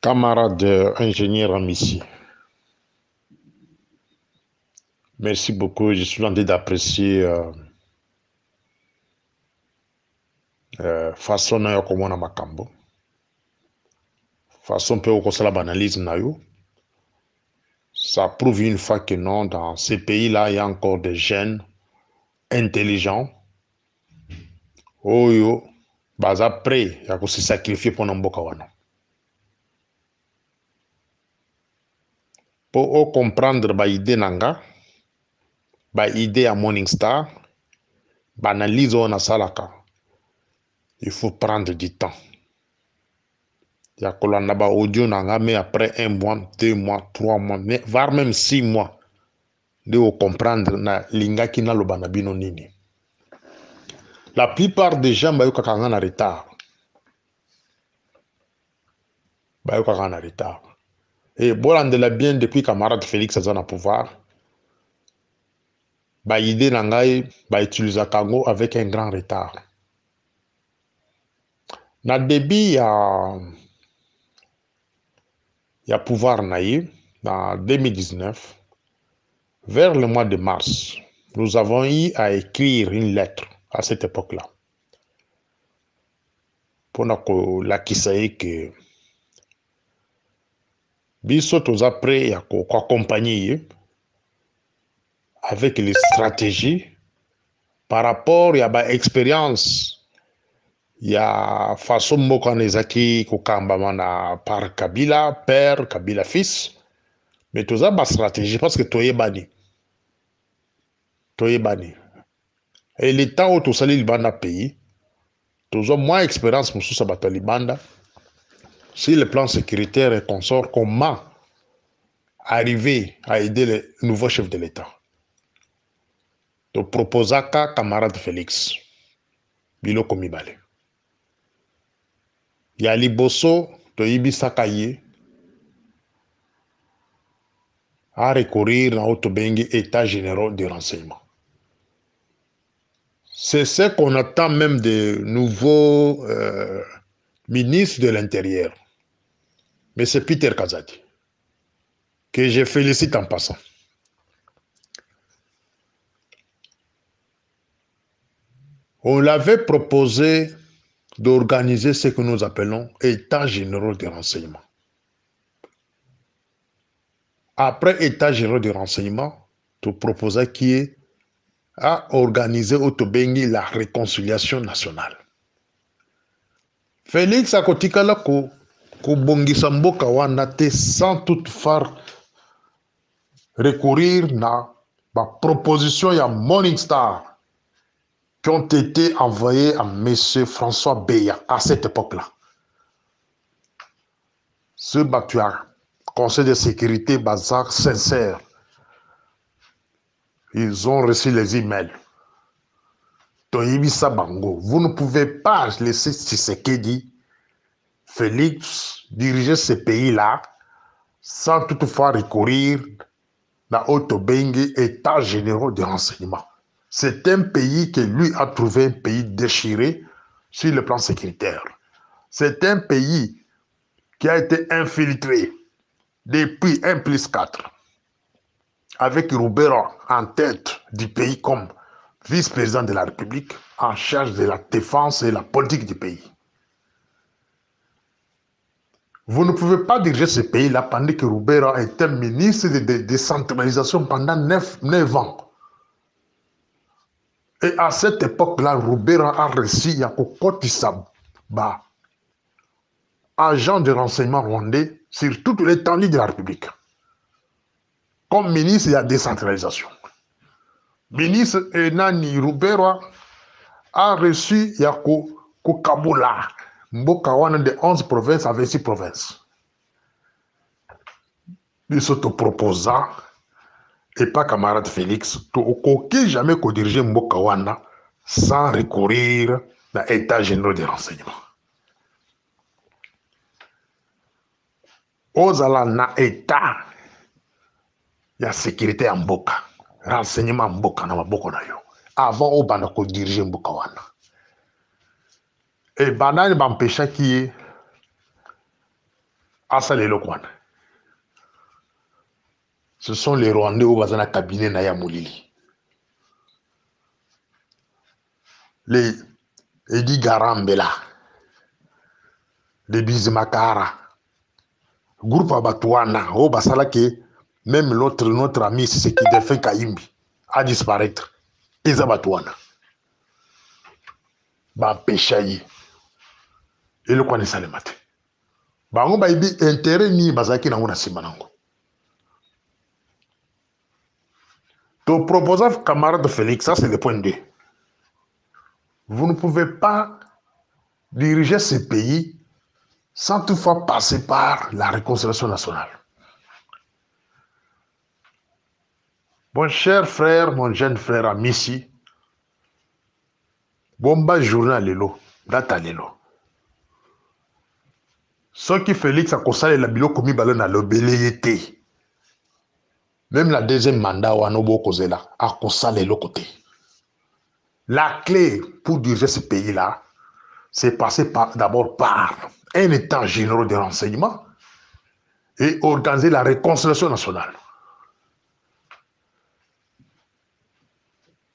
Camarade ingénieur Amissi, merci beaucoup. Je suis en train d'apprécier façon na yo komona makambo, façon peu okosala banalisme na yo. Ça prouve une fois que non, dans ces pays-là, il y a encore des jeunes intelligents. Oyo, baza prêt à se sacrifier pour mboka wana. Pour comprendre ba idée nanga, ba idée à Morning Star, ba analyse on a salaka. Il faut prendre du temps. Il y a kolanda ba audio nanga, mais après 1 mois, 2 mois, 3 mois, voire même 6 mois, de comprendre na lingaki na lobana bino nini. La plupart des gens ba yoka en retard. Ba yoka en retard. Et bolandela bien depuis camarade Félix Azana pouvoir. Ba idée nangai ba utiliser kango avec un grand retard. Na début ya pouvoir naïe dans 2019, vers le mois de mars, nous avons eu à écrire une lettre à cette époque-là pour la que biso toza prêt à accompagner avec les stratégies par rapport à ba expérience ya façon moko nezaki kokamba na par Kabila père Kabila fils, mais toza ba stratégie parce que toyebani et le temps où tosali libanda pays toza moins expérience mosusu bato libanda sur le plan sécuritaire et consort. Comment arriver à aider le nouveau chef de l'État? To proposaka camarade Félix biloko mibale ya liboso toyebisaka ye à recourir na otobengi état généraux de renseignement. C'est ce qu'on attend même des nouveaux ministres de l'Intérieur. Mais c'est Peter Kazadi, que je félicite en passant. On l'avait proposé d'organiser ce que nous appelons État généraux de renseignement. Après État généraux de renseignement, tu proposais qui est à organiser au Tobengi la réconciliation nationale. Félix akotikala ko bongisa mboka wana te sans toutefois recourir na ba proposition ya Morning Star qui ont été envoyés à M. François Beya à cette époque-là. Ce batuar, Conseil de sécurité bazar sincère, ils ont reçu les emails. Toyibisa Bango, vous ne pouvez pas laisser Tshisekedi, Félix, diriger ce pays-là sans toutefois recourir à Otobengi, État généraux de renseignement. C'est un pays que lui a trouvé un pays déchiré sur le plan sécuritaire. C'est un pays qui a été infiltré depuis 1+4, avec Roubera en tête du pays comme vice-président de la République, en charge de la défense et la politique du pays. Vous ne pouvez pas diriger ce pays-là pendant que Roubera était ministre de décentralisation pendant 9 ans. Et à cette époque-là, Roubera a reçu Yakoko Tissaba, agent de renseignement rwandais sur toute l'étendue de la République, comme ministre de la décentralisation. Ministre Enani Roubera a reçu Yako Kabula, mboka wana de 11 provinces avec 6 provinces. Il se proposa, et pas camarade Félix, qui jamais qu'on diriger mboka wana sans recourir à l'état général de renseignement. Ozala na état ya sécurité en mboka, renseignement mboka na maboko na yo, avant obanda ko diriger mboka wana. Et banani bampesha qui est asalelo kwana. Ce sont les Rwandais au bazana cabinet na ya Molili. Les Edi Garambela, les Bizimakara, groupe Abatouana, au basala que même notre ami, c'est ce qui défait Kaimbi, a disparaître. Ils Abatouana. Ba péchayi. Et le connaissent les maths. Ba on ba ibi intérêt ni bazaki na ngona simanango. Ton proposant camarade Félix, ça c'est le point 2. Vous ne pouvez pas diriger ce pays sans toutefois passer par la réconciliation nationale. Mon cher frère, mon jeune frère Amissi, bomba journal lelo, data lelo. Ce qui Félix a constaté la bilo komi balo na lobeleyete. Même la deuxième mandat ou anobo kozela a constaté le côté. La clé pour diriger ce pays-là, c'est passer d'abord par un état général de renseignement et organiser la réconciliation nationale.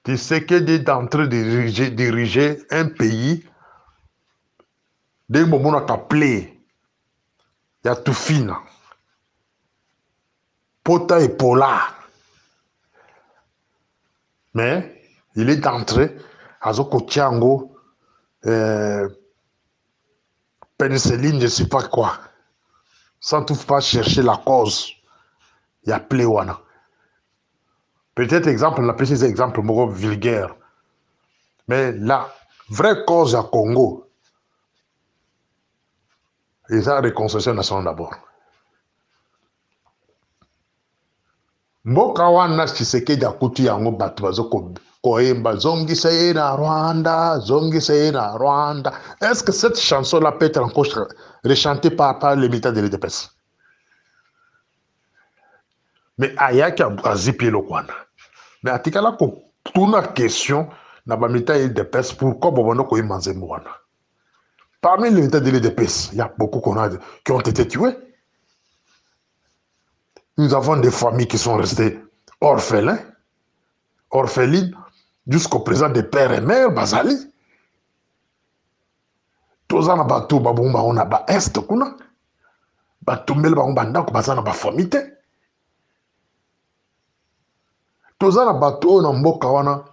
Tu sais que d'entrer diriger un pays, dès le moment où on a appelé, il y a tout fini. Pota et Pola. Mais il est d'entrée à Zoko Tiango, pénicilline, je ne sais pas quoi. Sans toutefois chercher la cause. Il y a Pléwana. Peut-être exemple, on appelle ces exemples vulgaires. Mais la vraie cause à Congo, c'est la réconciliation nationale d'abord. Mboka wana Tshisekedi akuti yango bato bazoko koyemba zongisa ye na Rwanda, zongisa ye na Rwanda. Est-ce que cette chanson-là peut être encore rechantée par les militants de l'UDPS? Mais ayaki azipi le Rwanda. Mais atikala ko tuna question na ba militants de l'UDPS pourquoi bobono koyemba nzembo wana. Parmi les militants de l'UDPS, il y a beaucoup qui ont été tués. Nous avons des familles qui sont restées orphelines, orphelines, jusqu'au présent des pères et mères, Bazali. Tozana bato babumba on a ba est kuna. Batumbele babumba ndako bazana ba famille. Tozana bato na mboka wana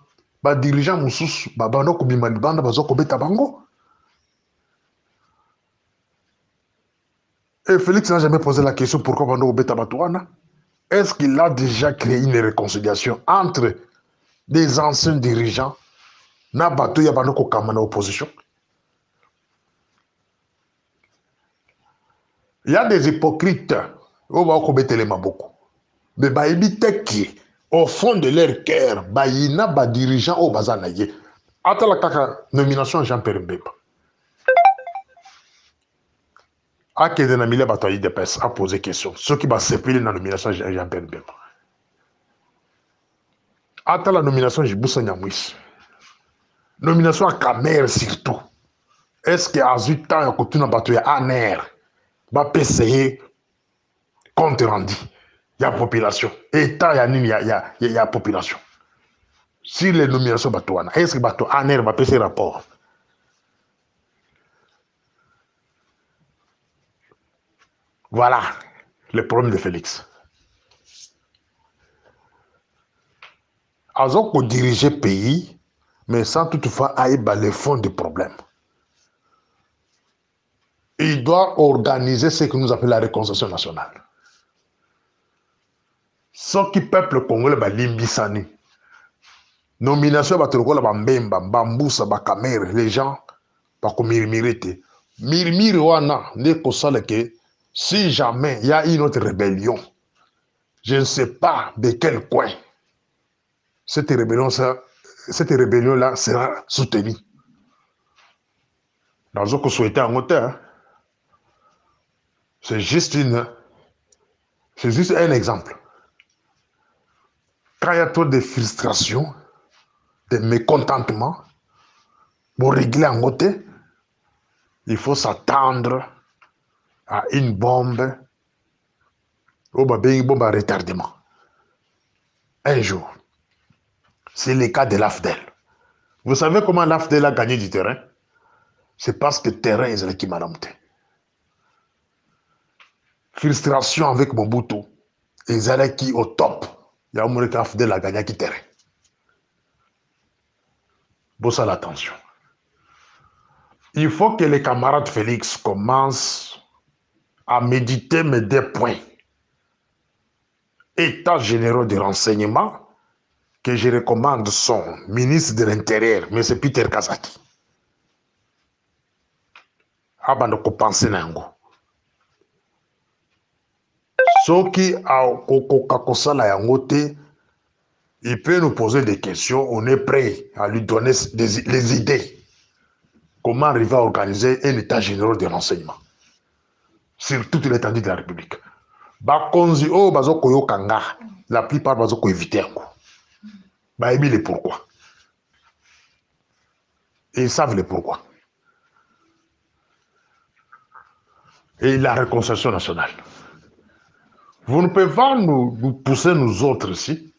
ba dirigeant mususu babando ko bima libanda bazoko beta bango. Et Félix n'a jamais posé la question pourquoi bando beta bato wana. Est-ce qu'il a déjà créé une réconciliation entre des anciens dirigeants na bato ya bando ko kamana opposition? Il y a des hypocrites au beaucoup. Mais au fond de leur cœur, il y a des dirigeants au bazanaye. Attends la nomination Jean-Pierre Mbemba. A qui est dénommé la bataille de presse a posé question. Ceux qui vont s'épiler dans la nomination Jean-Pierre Mbemba. Attends la nomination Jiboussa Nyamwis. Nomination à Kamer surtout. Est-ce qu'il y a 8 ans que tu n'as pas tué un air? Va PCE compte rendu. Il y a population. État, il y a population. Si les nominations batouana, est-ce que bateau en air va passer rapport? Voilà le problème de Félix. Ils ont dirigé le pays, mais sans toutefois aller dans le fond du problème. Il doit organiser ce que nous appelons la réconciliation nationale. Ce qui peuple congolais va limbisani. Nomination va te reconnaître Bambemba, Bamboussa, Bakamere, les gens va mirmirete. Mirmire wana n'est que ça que si jamais il y a une autre rébellion, je ne sais pas de quel coin, cette rébellion-là sera soutenue. Dans ce que souhaité en hauteur, c'est juste un exemple. Quand il y a trop de frustration, de mécontentement, pour régler en côté, il faut s'attendre à une bombe, une bombe à retardement. Un jour. C'est le cas de l'AFDEL. Vous savez comment l'AFDEL a gagné du terrain? C'est parce que le terrain est qui m'a monté. Frustration avec Mobutu. Ils allaient qui au top. Il y a un moment que l'AFDEL a gagné qui terrain. Bon, ça l'attention. Il faut que les camarades Félix commencent à méditer mes deux points. État généraux de renseignement, que je recommande son ministre de l'Intérieur, M. Peter Kazaki. Avant de penser nango. Ceux qui il peut nous poser des questions, on est prêt à lui donner les idées. Comment arriver à organiser un état général de renseignement sur toute l'étendue de la République. Bakonzi o bazoko yo kanga, la plupart bazoko éviter yango. Ba ebi le pourquoi. Et ils savent le pourquoi. Et la réconciliation nationale. Vous ne pouvez pas nous pousser, nous autres ici,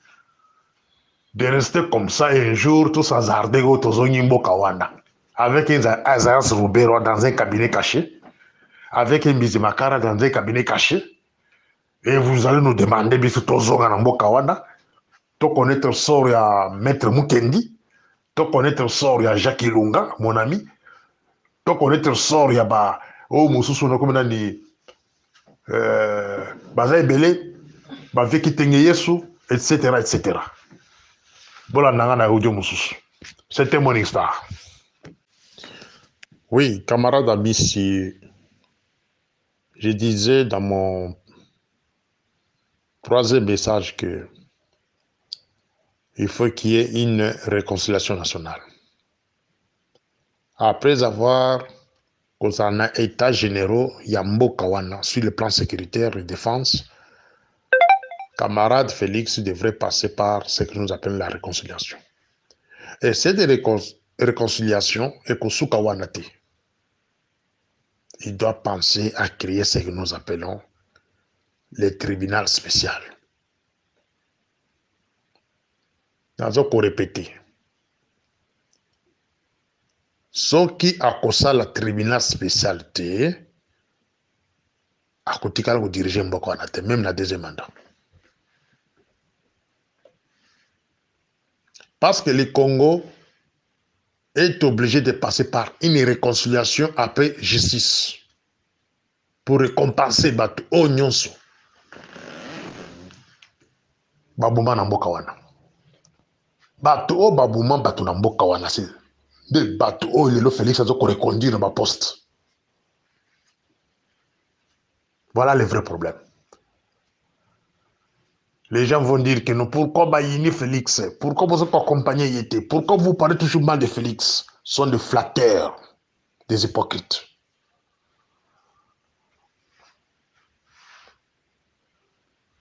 de rester comme ça et un jour, tous hasardés, tous Onyimbo Kawanda, avec un Azaz Roubero dans un cabinet caché, avec un Bizimakara dans un cabinet caché, et vous allez nous demander, Bisu Tozonga Nambo Kawanda, de connaître le sort à Maître Mukendi, de connaître le sort à Jacques Ilunga, mon ami, de connaître le sort à Ba, oh, Moussousou, comme on a dit, Bazaï Belé, Baveki Tengeyesu, etc., etc. C'était mon histoire. Oui, camarade Abissi, je disais dans mon troisième message que il faut qu'il y ait une réconciliation nationale. Après avoir concernant État généraux, Yambo Kawana, sur le plan sécuritaire et défense, camarade Félix devrait passer par ce que nous appelons la réconciliation. Et cette réconciliation est qu'au Soukawanate. Il doit penser à créer ce que nous appelons le tribunal spécial. Nous allons répéter. Ce qui a causé le tribunal spécial, a côté de diriger Mbokoanate, même la deuxième mandat. Parce que le Congo est obligé de passer par une réconciliation après justice pour récompenser Batu Onyonso. Babuma na mboka wana. Batu o babuma batu na mboka wana c'est de Batu o lelo Félix azo ko reconduire na poste. Voilà le vrai problème. Les gens vont dire que non, pourquoi Bayini Félix? Pourquoi vous êtes accompagné Yété? Pourquoi vous parlez toujours mal de Félix? Ce sont des flatteurs, des hypocrites.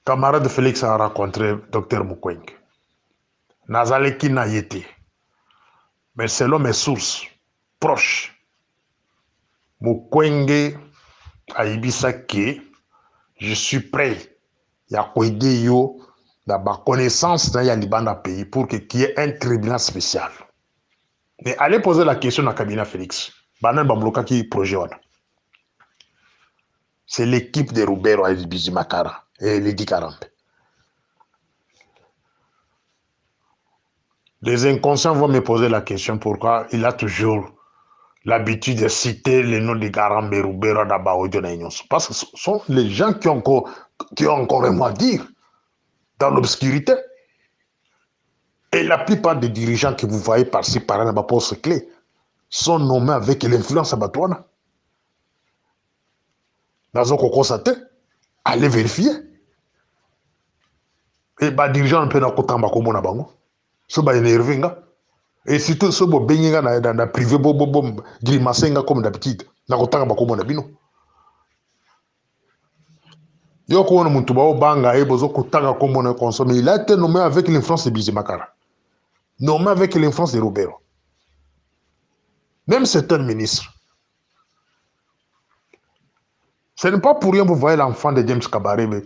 Camarade Félix a rencontré Dr Mukwege. Nazaleki na Yété. Mais selon mes sources proches, Mukwege a ibisa que je suis prêt à aider yo dans ma connaissance dans le pays pour qu'il y ait un tribunal spécial. Mais allez poser la question à cabinet Félix. Banan Bambloka qui projet. C'est l'équipe de Roubero et Bizimakara et Lady Karambe. Les inconscients vont me poser la question pourquoi il a toujours l'habitude de citer les noms de Karambe, Roubero, Dabaodio et Nyonso. Parce que ce sont les gens qui ont encore un mot à dire dans l'obscurité. Et la plupart des dirigeants que vous voyez par-ci, par-là, dans ma poste clé, sont nommés avec l'influence abattoine. Dans un constaté, allez vérifier. Et les dirigeants ne peuvent pas être comme na bango. Ce sont énervé. Et surtout, ceux qui sont dans le privé, grimacer comme d'habitude. Na kotanga comme na bino. Yoko ono muntu bao banga bozo kotanga comme na consommer. Il a été nommé avec l'influence de Bizimakara. Nommé avec l'influence de Roubero. Même certains ministres. Ce n'est pas pour rien que vous voyez l'enfant de James Kabarebe.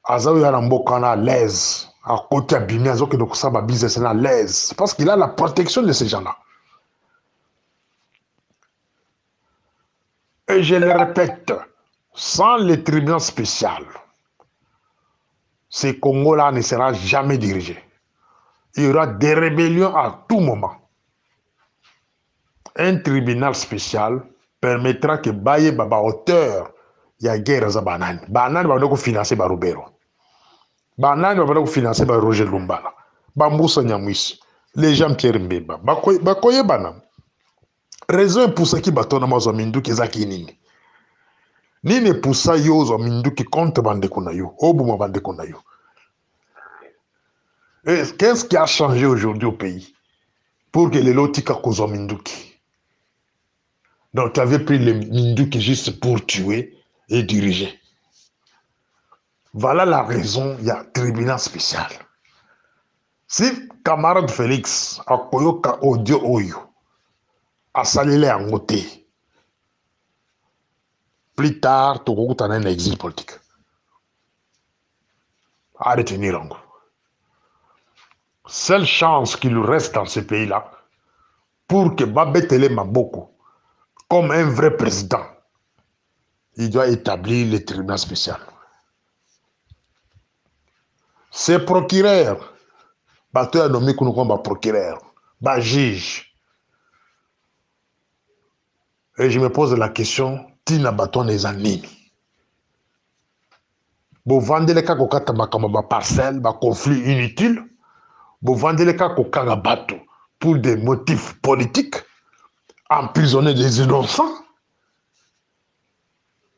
Azaou Yaramboka à l'aise. À côté abîmé, Azoke de Kusaba business à l'aise. Parce qu'il a la protection de ces gens-là. Et je le répète, sans le tribunal spécial, ce Congo-là ne sera jamais dirigé. Il y aura des rébellions à tout moment. Un tribunal spécial permettra que Baye Baba auteur ya guerre za banani. Banani va financer Barubero. Banani va financer Roger Lumbala. Bambusa Nyamwisi. Les gens Pierre Mbeba. Bakoye banam. Raison pour ce qui batona mazo minduki zaki nini. Nini pour ça yo zo minduki contre bandeko na yo. Obuma bandeko na yo. Qu'est-ce qui a changé aujourd'hui au pays pour que les lotika kozo minduki? Donc, tu avais pris les Minduki juste pour tuer et diriger. Voilà la raison, il y a un tribunal spécial. Si camarade Félix a koyoka audio oyo, a salilé en côté, plus tard, tu as un exil politique. À retenir en gros. Seule chance qu'il lui reste dans ce pays-là, pour que Babetele Maboko, comme un vrai président, il doit établir le tribunal spécial. Ces procureurs, tu as nommé comme procureur, juge. Et je me pose la question, Tina Baton les années. Vous vendez les cas au parcelle, conflit inutile. Vous vendez les cas au bateau pour des motifs politiques, emprisonner des innocents.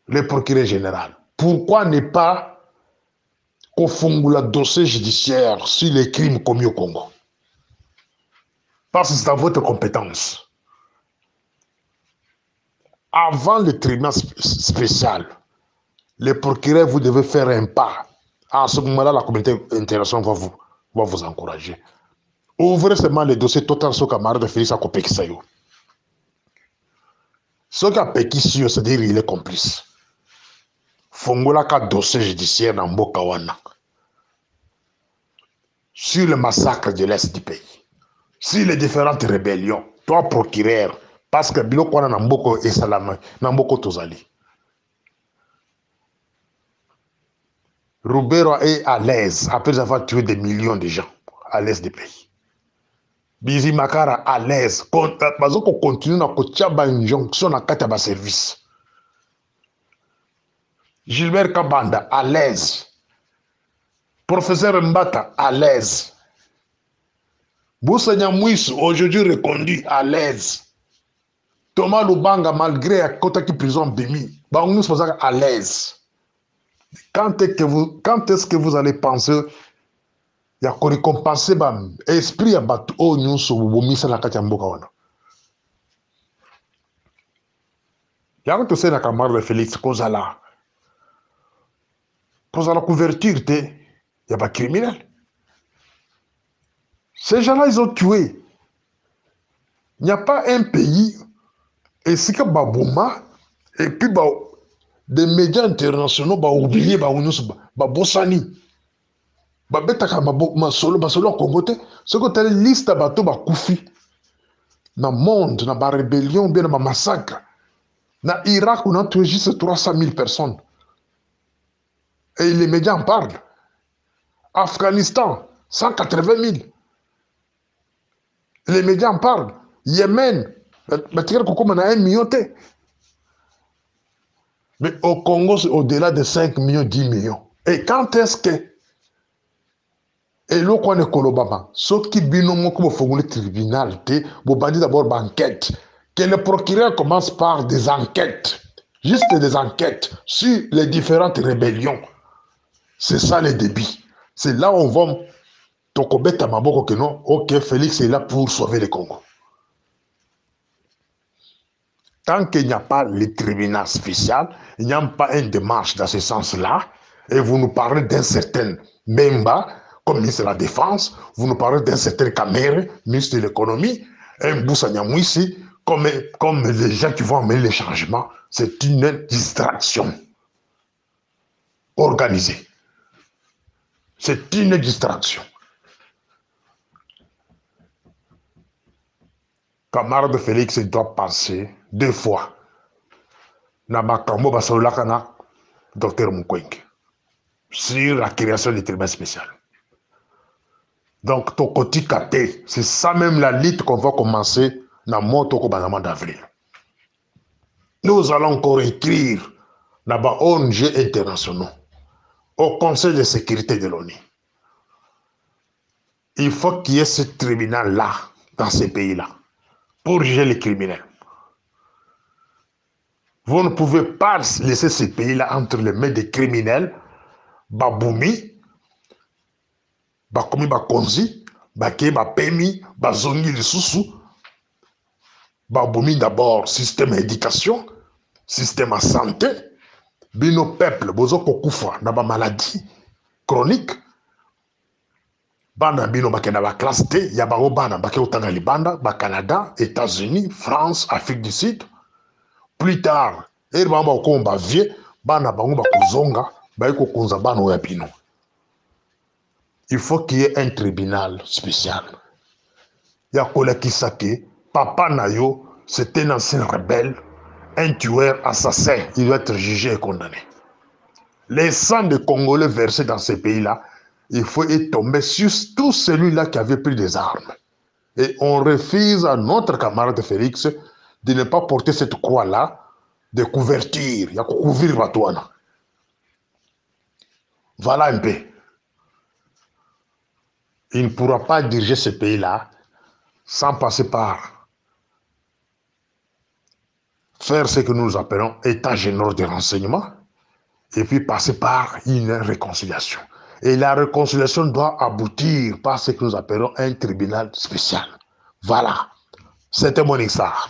Le procureur général. Pourquoi ne pas confondre le dossier judiciaire sur les crimes commis au Congo? Parce que c'est dans votre compétence. Avant le tribunal spécial, le procureur, vous devez faire un pas. À ce moment-là, la communauté internationale va vous encourager. Ouvrez seulement le dossier total sur le camarade de Félix Akopekissayo. Ce qu'a Pekissayo, c'est-à-dire qu'il est complice. Fongola ka dossier judiciaire dans Mbokawana. Sur le massacre de l'Est du pays. Sur les différentes rébellions. Toi, procureur, parce que Biloko na Mboko et Salama, Mboko Tozali. Roubero est à l'aise après avoir tué des millions de gens à l'Est du pays. Bizi Makara à l'aise. Parce qu'on continue à faire une injonction dans le service. Gilbert Kabanda à l'aise. Professeur Mbata à l'aise. Boussa Nyamwisi aujourd'hui reconduit à l'aise. Thomas Lubanga malgré à côté qui prison Bimi, nous sommes à l'aise. Quand est-ce que vous allez penser il y a récompenser l'esprit à battre au nous sur Bumisa la Katiamboka wana. Il y a tout ça dans la camarade de Félix Kozala. Kozala couverture, il y a pas criminel. Ces gens-là, ils ont tué. Il n'y a pas un pays, et c'est que Babouma, et puis des médias internationaux, oublié, Bossani. Babetaka basolo Congo, ce que tu as liste de bateaux Koufi. Dans le monde, dans la rébellion, bien dans le massacre. Dans l'Irak, on a tué juste 300 000 personnes. Et les médias en parlent. Afghanistan, 180 000. Les médias en parlent. Yémen, on a 1 million. Mais au Congo, c'est au-delà de 5 millions, 10 millions. Et quand est-ce que et là, on est Kolobama. Ce qui binomo comme faut le tribunal, vous bandit d'abord enquête. Que le procureur commence par des enquêtes, juste des enquêtes sur les différentes rébellions. C'est ça le débit. C'est là où on va Tokobeta Maboko que non, ok, Félix est là pour sauver le Congo. Tant qu'il n'y a pas le tribunal spécial, il n'y a pas une démarche dans ce sens-là, et vous nous parlez d'un certain Bemba, comme ministre de la Défense, vous nous parlez d'un certain Kamere, ministre de l'Économie, un Boussa Nyamwisi, comme les gens qui vont amener les changements, c'est une distraction organisée. C'est une distraction. Camarade Félix doit penser 2 fois. Na makambo basolaka na Dr Mukwege sur la création du tribunal spécial. Donc, Tokoti Kate, c'est ça même la lutte qu'on va commencer dans mon Toko Banama d'avril. Nous allons encore écrire dans les ONG internationaux, au Conseil de sécurité de l'ONU. Il faut qu'il y ait ce tribunal-là, dans ces pays-là, pour juger les criminels. Vous ne pouvez pas laisser ces pays-là entre les mains des criminels, Baboumi, Bakomi Bakonzi, Bake Bapemi, Bazongi Lisusu, Baboumi d'abord, système d'éducation, système de santé, bino peuple, bozo kokufa, na ba maladie chronique, bana bino bakena ba classe T, ya bango bana bake utanga libanda, ba Canada, États-Unis, France, Afrique du Sud. Plus tard, et bamba okomba vie, bana bango bakuzonga, baiko kunza bana oya bino. Il faut qu'il y ait un tribunal spécial. Yakola Kisake, papa Nayo, c'était un ancien rebelle, un tueur, assassin. Il doit être jugé et condamné. Les sangs de Congolais versés dans ces pays-là, il faut y tomber sur tout celui-là qui avait pris des armes. Et on refuse à notre camarade Félix de ne pas porter cette croix-là de couverture. Il y a couvrir Batouana. Voilà un peu. Il ne pourra pas diriger ce pays-là sans passer par faire ce que nous appelons état général de renseignement et puis passer par une réconciliation. Et la réconciliation doit aboutir par ce que nous appelons un tribunal spécial. Voilà. C'était mon histoire.